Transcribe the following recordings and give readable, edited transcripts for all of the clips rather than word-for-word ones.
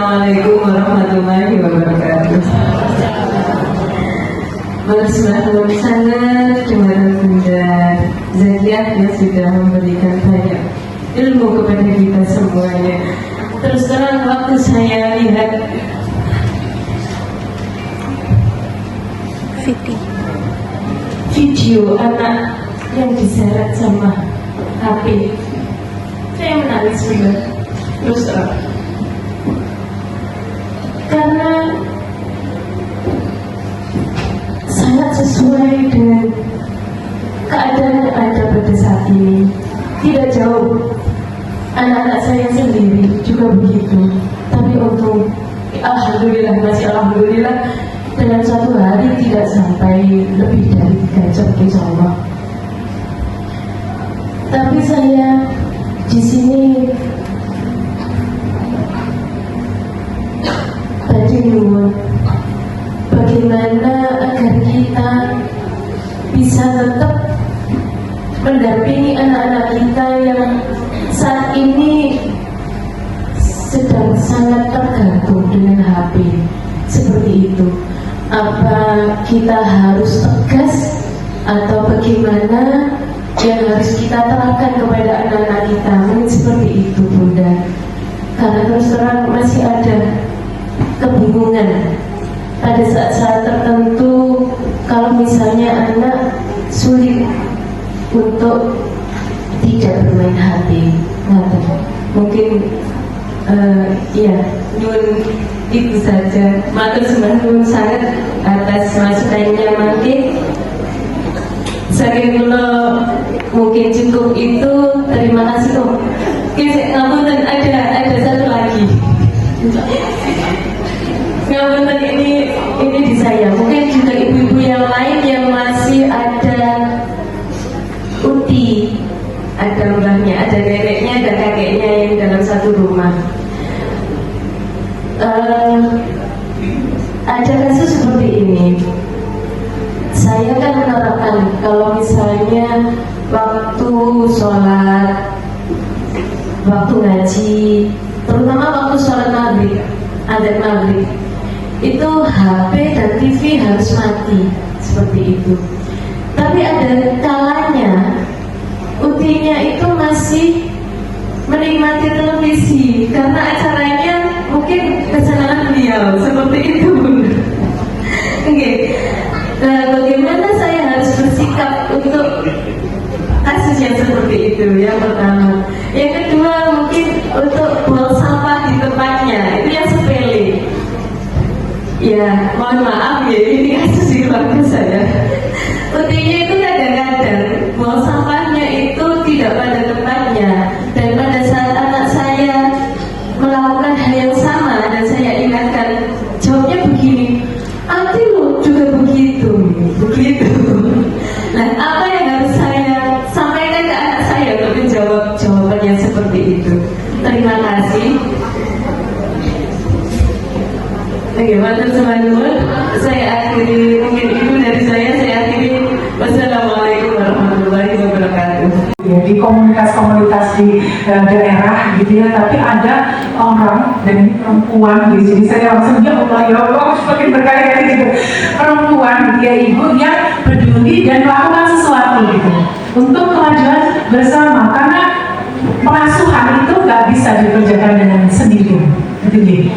Assalamualaikum warahmatullahi wabarakatuh. Bersyukur sangat kepada Bunda Zakiah yang sudah memberikan banyak ilmu kepada kita semuanya. Terus terang waktu saya lihat video anak yang diseret sama HP, saya menangis benar. Terus terang karena sangat sesuai dengan keadaan yang ada pada saat ini. Tidak jauh, anak-anak saya sendiri juga begitu. Tapi untung, alhamdulillah, masih alhamdulillah, dalam satu hari tidak sampai lebih dari 3 jam insya Allah. Tapi saya di sini tadi bagaimana agar kita bisa tetap mendampingi anak-anak kita yang saat ini sedang sangat tergantung dengan HP seperti itu. Apa kita harus tegas atau bagaimana yang harus kita terapkan kepada anak-anak kita? Mungkin seperti itu, Bunda. Karena terus terang masih ada kebingungan pada saat-saat tertentu. Kalau misalnya anak sulit untuk tidak bermain HP, mungkin ya nyun itu saja. Matur sembah sangat atas masukannya. Mungkin saking kula mungkin cukup itu. Terima kasih Om. Ngapunten, ada satu lagi. Ngapunten, ini di saya. Mungkin juga ibu-ibu yang lain yang masih ada uti, ada mbahnya, ada neneknya, ada kakeknya yang dalam satu rumah. Ada kasus seperti ini. Saya kan menerapkan kalau misalnya waktu sholat, waktu ngaji, terutama waktu sholat maghrib, adzan maghrib, itu HP dan TV harus mati seperti itu. Tapi ada kalanya utinya itu masih menikmati televisi karena acaranya mungkin kesenangan beliau seperti itu. Oke. Nah, bagaimana saya harus bersikap untuk kasus yang seperti itu? Yang pertama. Yang kedua, mungkin untuk buang sampah di tempatnya, itu yang sepele. Ya, mohon maaf ya, ini kasus di keluarga saya. Utinya itu kadang-kadang buang sampahnya itu tidak pada tempatnya. Dan pada saat anak saya melakukan hal yang sama dan saya ingatkan, jawabnya begini, "Ati lo juga begitu." Nah, apa yang harus saya sampaikan ke anak saya untuk menjawab jawabannya seperti itu? Terima kasih. Bagaimana teman-teman? Saya akhiri, mungkin itu dari saya akhiri. Wassalamualaikum warahmatullahi wabarakatuh. Ya, di komunitas-komunitas di daerah gitu ya, tapi ada orang dan ini perempuan gitu. Jadi saya langsung ya Allah semakin berkali-kali gitu. Perempuan dia ibu yang peduli dan melakukan sesuatu gitu untuk kemajuan bersama, karena pengasuhan itu nggak bisa dikerjakan dengan sendiri gitu.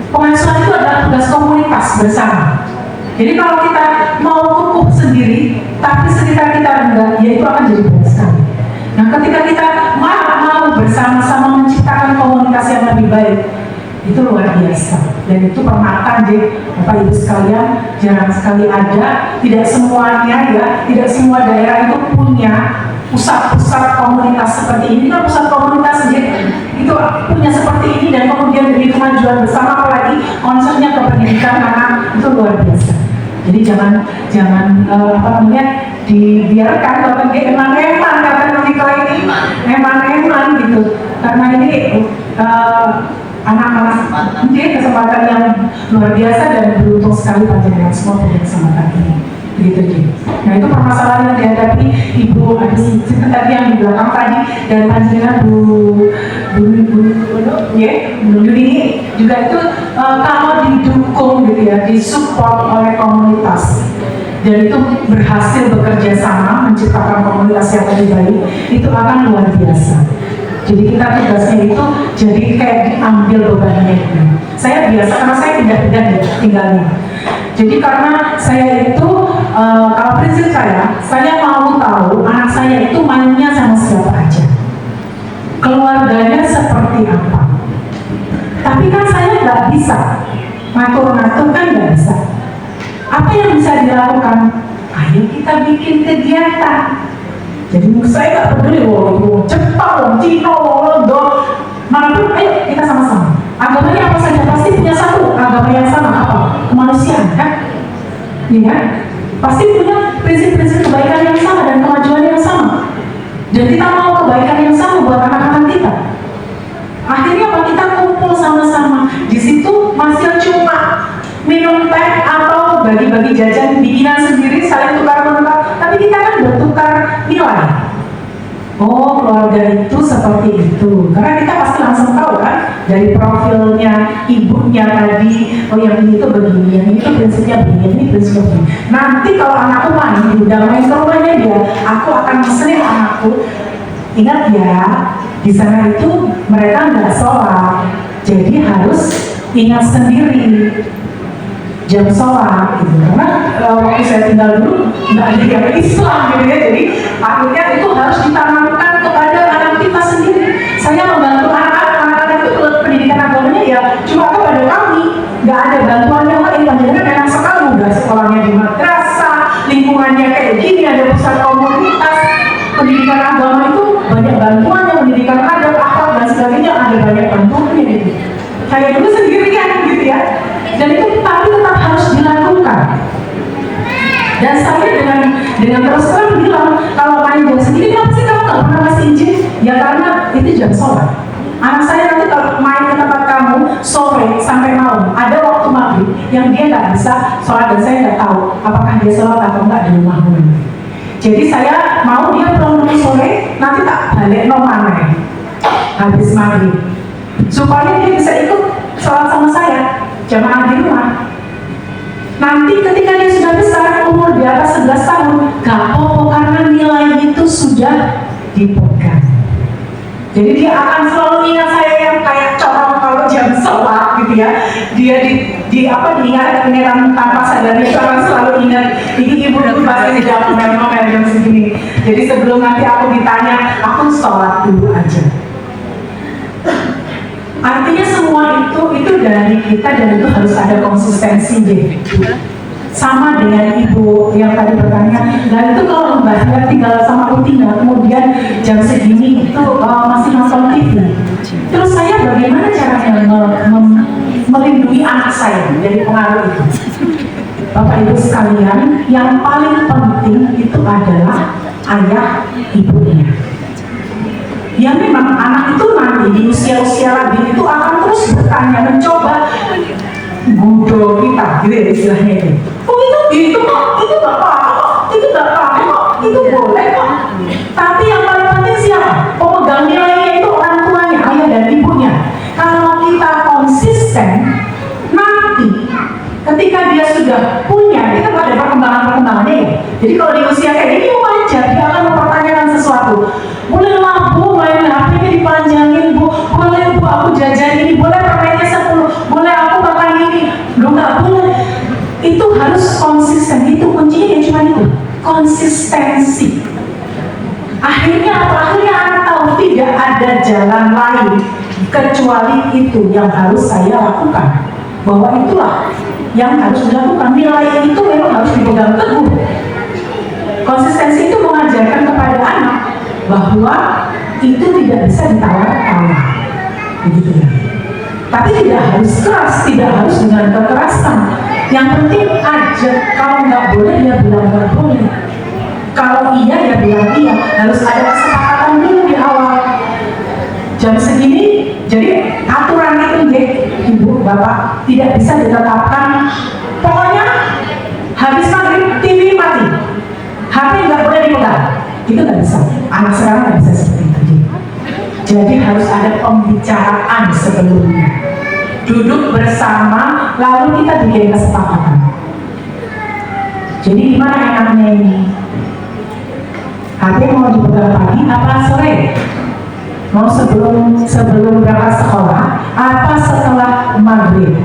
Pengasuhan itu adalah tugas komunitas bersama. Jadi kalau kita mau kukuh sendiri, tapi sekitar kita rendah, ya itu akan jadi berat sekali. Nah, ketika kita mau bersama-sama menciptakan komunitas yang lebih baik, itu luar biasa. Dan itu permata deh, Bapak Ibu sekalian, jarang sekali ada. Tidak semuanya ya, tidak semua daerah itu punya pusat-pusat komunitas seperti ini. Kan pusat komunitas itu punya seperti ini dan kemudian demi kemajuan bersama, apalagi concernnya ke pendidikan anak, itu luar biasa. Jadi jangan dibiarkan kalau eman-eman kata nanti kalau ini eman-eman gitu, karena ini anak-anak kesempatan yang luar biasa dan beruntung sekali panjenengan semua punya kesempatan ini. gitu gitu. Nah itu permasalahan yang dihadapi ibu tadi yang di belakang tadi, dan panjenengan Bu ini juga itu kalau didukung gitu ya, disupport oleh komunitas, dan itu berhasil bekerja sama menciptakan komunitas yang lebih baik, itu akan luar biasa. Jadi kita tugasnya itu jadi kayak diambil bebannya. Saya biasa karena saya pindah-pindah tinggalnya. Jadi karena saya itu kalau prinsip saya mau tahu anak saya itu mainnya sama siapa aja, keluarganya seperti apa. Tapi kan saya nggak bisa ngatur-ngatur, kan nggak bisa. Apa yang bisa dilakukan? Ayo kita bikin kegiatan. Jadi saya nggak peduli wong Jepang, wong Cina, wong Londo, manapun, ayo kita sama-sama. Agamanya apa saja pasti punya satu agama yang sama, apa? Kemanusiaan, kan? Iya kan? Pasti punya prinsip-prinsip kebaikan yang sama dan kemajuan yang sama. Dan kita mau kebaikan yang sama buat anak-anak kita. Akhirnya apa? Kita kumpul sama-sama. Di situ masih cuma minum teh atau bagi-bagi jajan bikinan sendiri, saling tukar-menukar, tapi kita kan bertukar nilai. Oh, keluarga itu seperti itu. Karena kita pasti langsung tahu kan dari profilnya ibunya tadi, oh yang ini tuh begini, yang ini tuh prinsipnya begini, ini prinsipnya begini. Nanti kalau anakku main, udah main ke rumahnya dia, aku akan mesenin anakku. Ingat ya, di sana itu mereka nggak sholat, jadi harus ingat sendiri jam sholat gitu. Karena waktu saya tinggal dulu nggak ada yang Islam gitu ya, jadi akhirnya itu harus ditanamkan kepada anak kita sendiri. Saya membantu anak-anak itu pendidikan agamanya ya cuma kepada kami, nggak ada bantuan yang lain. Panjenengan enak sekali, udah sekolahnya di madrasah, lingkungannya kayak gini, ada pusat komunitas pendidikan agama, itu banyak bantuannya, pendidikan adat, akhlak dan sebagainya, ada banyak bantuannya gitu. Saya dulu sendirian gitu ya, dan itu tapi tetap harus dilakukan. Dan saya dengan terus terang bilang, kalau main jam segini kenapa sih kamu nggak pernah kasih izin? Ya karena itu jam sholat. Anak saya nanti kalau main ke tempat kamu sore sampai malam, ada waktu maghrib yang dia nggak bisa sholat, dan saya nggak tahu apakah dia sholat atau nggak di rumahmu. Jadi saya mau dia pulang dulu sore, nanti tak balik nomane habis maghrib, supaya dia bisa ikut sholat sama saya jamaah di rumah. Nanti ketika dia sudah besar, umur di atas 11 tahun, gak apa-apa karena nilai itu sudah dipegang. Jadi dia akan selalu ingat saya yang kayak corong kalau jam sholat gitu ya. Dia diingat tanpa sadar, dia akan selalu ingat, ini ibu pasti jam ngomel jam segini. Jadi sebelum nanti aku ditanya, aku sholat dulu aja. Artinya semua itu dari kita, dan itu harus ada konsistensi deh. Sama dengan ibu yang tadi bertanya, dan itu kalau Mbak Hia tinggal sama Utina, kemudian jam segini itu masih nonton TV. Terus saya bagaimana caranya melindungi anak saya dari pengaruh itu? Bapak Ibu sekalian, yang paling penting itu adalah ayah ibunya. Ya memang anak itu nanti di usia-usia lanjut itu akan terus bertanya, mencoba gudo kita, gitu ya istilahnya itu. Oh itu kok, itu gak apa-apa kok, itu gak apa-apa kok, itu boleh kok. Tapi yang paling penting siapa? Pemegang nilainya itu orang tuanya, ayah dan ibunya. Kalau kita konsisten, nanti ketika dia sudah punya, kita ada perkembangannya ya. Jadi kalau di usia kayak ini wajar, dia akan mempertanyakan sesuatu. Boleh lah bu, main HP-nya dipanjangin bu, boleh bu aku jajan ini, boleh permennya 10, boleh aku makan ini. Lu nggak boleh. Itu harus konsisten, itu kuncinya cuma itu, konsistensi. Akhirnya apa? Akhirnya anak tahu tidak ada jalan lain kecuali itu yang harus saya lakukan. Bahwa itulah yang harus dilakukan. Nilai itu memang harus dipegang teguh. Konsistensi itu mengajarkan kepada anak bahwa itu tidak bisa ditawar-tawar, begitu ya. Tapi tidak harus keras, tidak harus dengan kekerasan. Yang penting aja, kalau nggak boleh ya bilang nggak boleh. Kalau iya ya bilang iya. Harus ada kesepakatan dulu di awal. Jam segini, jadi aturan itu deh, ibu, bapak tidak bisa ditetapkan. Pokoknya habis maghrib TV mati, HP nggak boleh dipegang. Itu nggak bisa. Anak sekarang nggak bisa seperti itu. Jadi harus ada pembicaraan sebelumnya. Duduk bersama, lalu kita bikin kesepakatan. Jadi gimana enaknya ini? HP mau dipegang pagi apa sore? Mau sebelum berangkat sekolah apa setelah maghrib?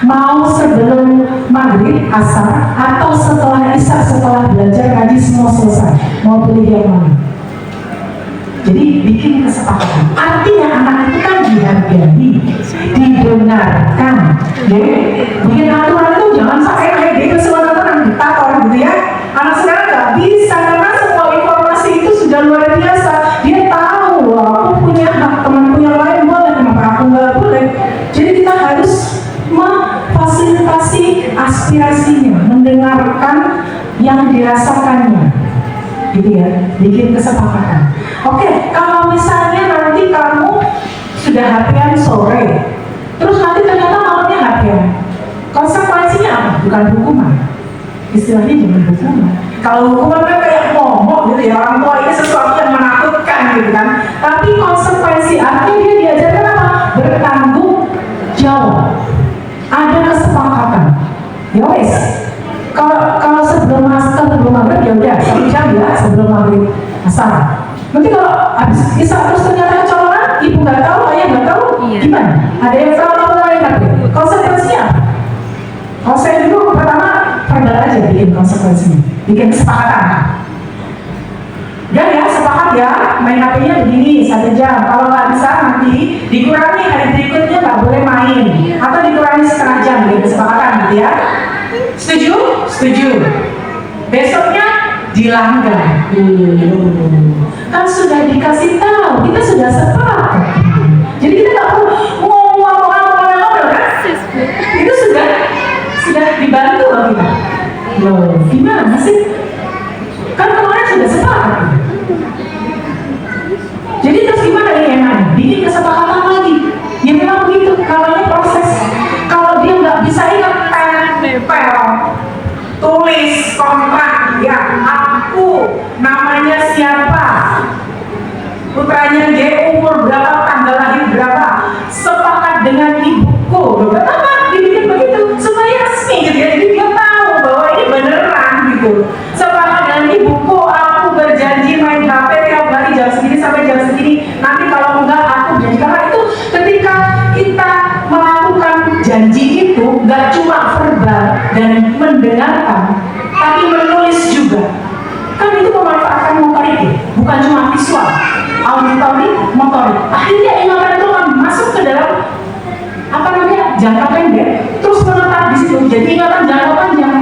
Mau sebelum maghrib asar atau setelah isya setelah belajar ngaji semua selesai? Mau pilih yang mana? Jadi bikin kesepakatan. Artinya anak itu kan dihargai, didengarkan. Jadi bikin aturan itu jangan sampai kayak gitu semua teman diktator gitu ya. Anak sekarang nggak bisa karena semua informasi itu sudah luar biasa. Dia tahu aku punya hak, temanku yang lain boleh, kenapa aku nggak boleh? Jadi kita harus memfasilitasi aspirasinya, mendengarkan yang dirasakannya, gitu ya, bikin kesepakatan. Oke, kalau misalnya nanti kamu sudah HP-an sore, terus nanti ternyata malamnya HP-an, konsekuensinya apa? Bukan hukuman, istilahnya jangan hukuman. Kalau hukuman kan kayak momok gitu ya, orang tua ini sesuatu yang menakutkan gitu kan. Tapi konsekuensi artinya dia diajarkan apa? Bertanggung jawab. Ada kesepakatan. Ya wes. Kalau sebelum maghrib ya udah 1 jam ya sebelum maghrib asar. Nanti kalau habis isya terus ternyata colongan, ibu nggak tahu, ayah nggak tahu, gimana? Ada yang tahu atau lain tapi konsekuensinya? Kalau saya dulu pertama perda aja bikin konsekuensinya, bikin kesepakatan. Ya sepakat ya, main HP-nya begini 1 jam. Kalau nggak bisa nanti dikurangi hari berikutnya nggak boleh main, atau dikurangi setengah jam, bikin kesepakatan gitu ya. Setuju? Setuju. Besoknya dilanggar. Kan sudah dikasih tahu, kita sudah sepakat. Jadi kita nggak perlu ngomong-ngomong kan? Itu sudah dibantu loh kita. Loh, gimana sih? Kan kemarin sudah sepakat. Jadi terus gimana ini enak? Bikin kesepakatan lagi. Ya memang begitu. Kalau ini proses, kalau dia nggak bisa ingat tempel, tulis kontrak ya, aku namanya siapa, putranya G, umur berapa, tanggal lahir berapa, sepakat dengan ibuku. Pertama dibikin begitu supaya resmi gitu ya, jadi dia tahu bahwa ini beneran gitu. Sepakat dengan ibuku, aku berjanji main HP tiap hari jam segini sampai jam segini. Nanti kalau enggak aku janji. Karena itu ketika kita melakukan janji itu nggak cuma verbal dan mendengarkan, tapi menulis juga. Kan itu memanfaatkan motorik, bukan cuma visual, auditorik, motorik. Akhirnya ingatan itu akan masuk ke dalam jangka pendek, terus menetap di situ. Jadi ingatan jangka panjang.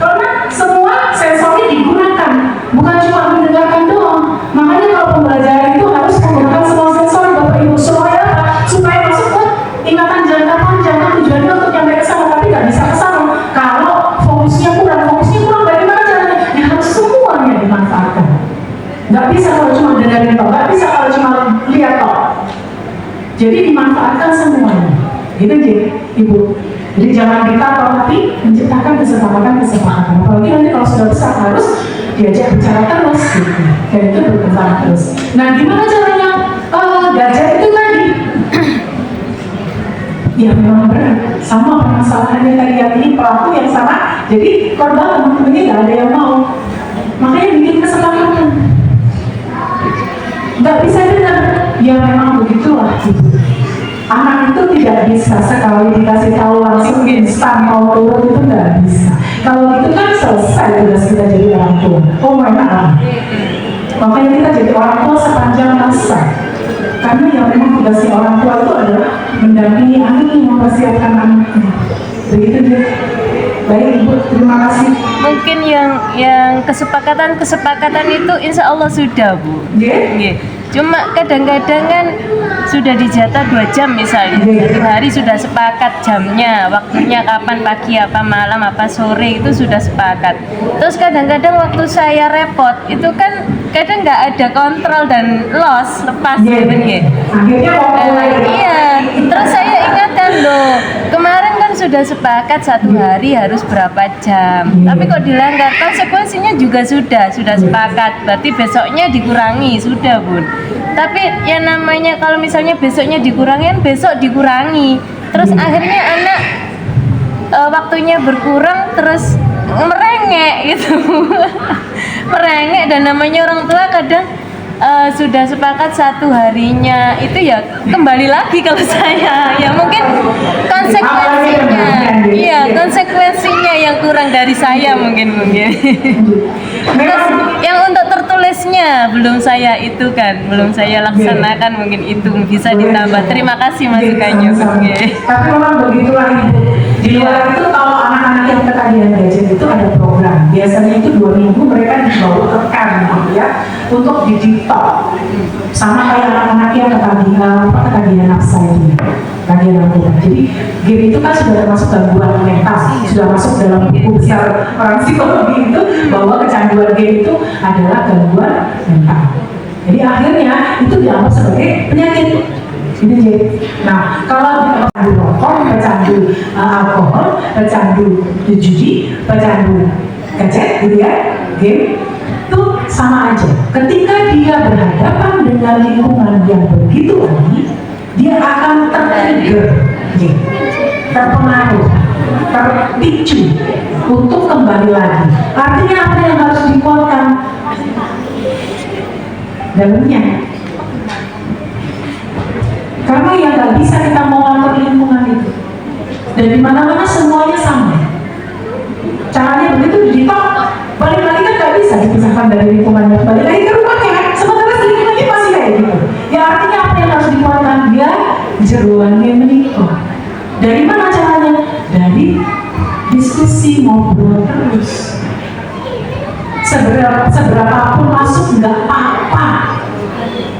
Karena semua sensornya digunakan, bukan cuma mendengarkan doang. Makanya kalau pembelajaran itu harus menggunakan semua sensor, Bapak Ibu. Supaya apa? Supaya masuk ke ingatan jangka panjang. Tujuannya untuk nyampe ke sana, tapi nggak bisa ke sana kalau fokusnya kurang bagaimana caranya? Ya harus semuanya dimanfaatkan. Nggak bisa kalau cuma dengerin toh, nggak bisa kalau cuma lihat toh. Jadi dimanfaatkan semuanya. Gitu Ibu. Jadi jangan diktator, tapi menciptakan kesepakatan. Apalagi nanti kalau sudah besar harus diajak bicara terus gitu. Dan itu berkembang terus. Nah, gimana caranya gadget itu tadi? Ya memang benar, sama permasalahannya tadi yang ini pelaku yang sama. Jadi korban teman-temannya nggak ada yang mau. Makanya bikin kesepakatan. Nggak bisa dengar. Ya memang begitulah Ibu. Anak itu tidak bisa sekali dikasih tahu langsung instan mau turun, itu nggak bisa. Kalau itu kan selesai tugas kita jadi orang tua. Oh my God. Makanya kita jadi orang tua sepanjang masa. Karena yang memang tugasnya orang tua itu adalah mendampingi anak yang mempersiapkan anaknya. Begitu dia. Baik Ibu, terima kasih. Mungkin yang kesepakatan itu insya Allah sudah Bu. Yeah. Cuma kadang-kadang kan sudah dijatah 2 jam misalnya. Satu hari sudah sepakat jamnya, waktunya kapan, pagi apa, malam apa, sore itu sudah sepakat. Terus kadang-kadang waktu saya repot itu kan kadang nggak ada kontrol dan lepas gitu ya. Akhirnya mau mulai. Iya. Terus saya ingatkan loh, kemarin kan sudah sepakat satu hari harus berapa jam. Tapi kok dilanggar, konsekuensinya juga sudah sepakat. Berarti besoknya dikurangi, sudah Bun. Tapi yang namanya kalau misalnya besoknya dikurangi, kan besok dikurangi. Terus akhirnya anak waktunya berkurang, terus merengek gitu. Merengek, dan namanya orang tua kadang sudah sepakat satu harinya itu ya kembali lagi kalau saya ya mungkin konsekuensinya yang kurang dari saya mungkin terus yang untuk tertulisnya belum saya laksanakan, mungkin itu bisa ditambah. Terima kasih masukannya. Tapi memang begitulah Ibu. Di luar itu kalau anak-anak yang ketagihan gadget itu ada program, biasanya itu 2 minggu mereka dibawa ke camp gitu ya, untuk digital sama kayak anak-anak yang ketagihan nafsa itu, ketagihan narkoba. Jadi game itu kan sudah termasuk gangguan mental, sudah masuk dalam buku besar orang psikologi itu bahwa kecanduan game itu adalah gangguan mental. Jadi akhirnya itu dianggap sebagai penyakit. Nah, kalau pecandu rokok, pecandu alkohol, pecandu judi, pecandu gadget, gitu ya, game itu sama aja. Ketika dia berhadapan dengan lingkungan yang begitu lagi, dia akan tertrigger, terpengaruh, terpicu untuk kembali lagi. Artinya apa yang harus dikuatkan? Dalamnya. Karena ya nggak bisa kita mau ngatur lingkungan itu. Dan di mana-mana semuanya sama. Caranya begitu digital, balik lagi kan nggak bisa dipisahkan dari lingkungannya. Balik lagi ke rumahnya, sementara lingkungannya masih kayak gitu. Ya artinya apa yang harus dikuatkan? Dia jeruannya menikah. Dari mana caranya? Dari diskusi, ngobrol terus. Seberapapun masuk nggak apa-apa.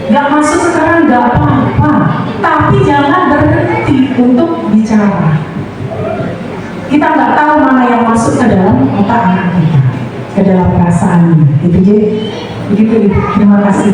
Nggak masuk sekarang nggak apa-apa, tapi jangan berhenti untuk bicara. Kita nggak tahu mana yang masuk ke dalam otak anak kita, ke dalam perasaannya. Gitu, Ibu. Terima kasih.